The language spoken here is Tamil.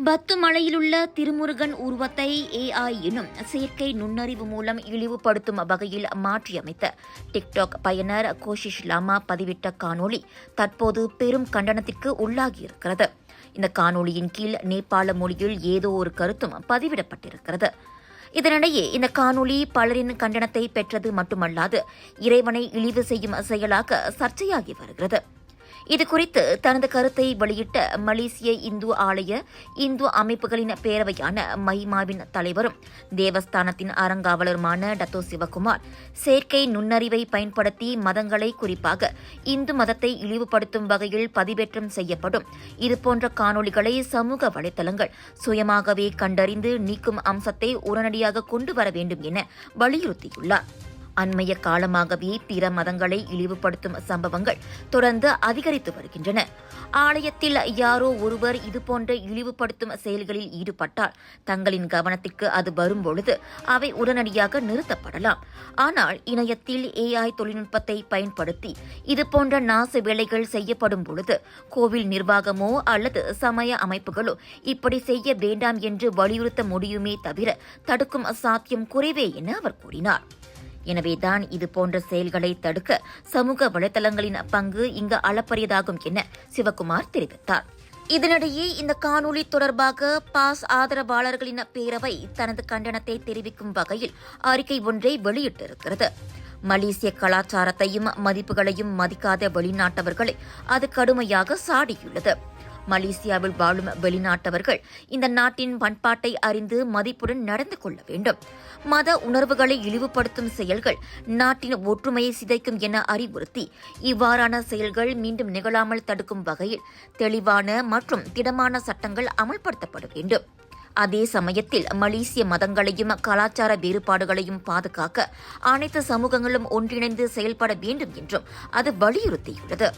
பத்துமலையிலுள்ள திருமுருகன் உருவத்தை AI எனும் செயற்கை நுண்ணறிவு மூலம் இழிவுபடுத்தும் வகையில் மாற்றியமைத்த டிக்டாக் பயனர் கோஷிஷ் லாமா பதிவிட்ட காணொளி தற்போது பெரும் கண்டனத்திற்கு உள்ளாகியிருக்கிறது. இந்த காணொளியின் கீழ் நேபாள மொழியில் ஏதோ ஒரு கருத்தும் பதிவிடப்பட்டிருக்கிறது. இதனிடையே இந்த காணொளி பலரின் கண்டனத்தை பெற்றது மட்டுமல்லாது இறைவனை இழிவு செய்யும் செயலாக சர்ச்சையாகி வருகிறது. இதுகுறித்து தனது கருத்தை வெளியிட்ட மலேசிய இந்து ஆலய இந்து அமைப்புகளின் பேரவையான மஹிமாவின் தலைவரும் தேவஸ்தானத்தின் அறங்காவலருமான டத்தோ சிவகுமார், செயற்கை நுண்ணறிவை பயன்படுத்தி மதங்களை, குறிப்பாக இந்து மதத்தை இழிவுபடுத்தும் வகையில் பதிவேற்றம் செய்யப்படும் இதுபோன்ற காணொளிகளை சமூக வலைதளங்கள் சுயமாகவே கண்டறிந்து நீக்கும் அம்சத்தை உடனடியாக கொண்டு வர வேண்டும் என வலியுறுத்தியுள்ளார். அண்மைய காலமாகவே பிற மதங்களை இழிவுபடுத்தும் சம்பவங்கள் தொடர்ந்து அதிகரித்து வருகின்றன. ஆலயத்தில் யாரோ ஒருவர் இதுபோன்ற இழிவுபடுத்தும் செயல்களில் ஈடுபட்டால் தங்களின் கவனத்திற்கு அது வரும்பொழுது அவை உடனடியாக நிறுத்தப்படலாம். ஆனால் இணையத்தில் AI தொழில்நுட்பத்தை பயன்படுத்தி இதுபோன்ற நாச வேலைகள் செய்யப்படும் பொழுது கோவில் நிர்வாகமோ அல்லது சமய அமைப்புகளோ இப்படி செய்ய வேண்டாம் என்று வலியுறுத்த முடியுமே தவிர தடுக்கும் சாத்தியம் குறைவே என அவர் கூறினார். எனவேதான் இதுபோன்ற செயல்களை தடுக்க சமூக வலைதளங்களின் பங்கு இங்கு அளப்பரியதாகும் என சிவகுமார் தெரிவித்தார். இதனிடையே இந்த காணொளி தொடர்பாக பாஸ் ஆதரவாளர்களின் பேரவை தனது கண்டனத்தை தெரிவிக்கும் வகையில் அறிக்கை ஒன்றை வெளியிட்டிருக்கிறது. மலேசிய கலாச்சாரத்தையும் மதிப்புகளையும் மதிக்காத வெளிநாட்டவர்களை அது கடுமையாக சாடியுள்ளது. மலேசியாவில் வாழும் வெளிநாட்டவர்கள் இந்த நாட்டின் பண்பாட்டை அறிந்து மதிப்புடன் நடந்து கொள்ள வேண்டும். மத உணர்வுகளை இழிவுபடுத்தும் செயல்கள் நாட்டின் ஒற்றுமையை சிதைக்கும் என அறிவுறுத்தி இவ்வாறான செயல்கள் மீண்டும் நிகழாமல் தடுக்கும் வகையில் தெளிவான மற்றும் திடமான சட்டங்கள் அமல்படுத்தப்பட வேண்டும். அதே சமயத்தில் மலேசிய மதங்களையும் கலாச்சார வேறுபாடுகளையும் பாதுகாக்க அனைத்து சமூகங்களும் ஒன்றிணைந்து செயல்பட வேண்டும் என்றும் அது வலியுறுத்தியுள்ளது.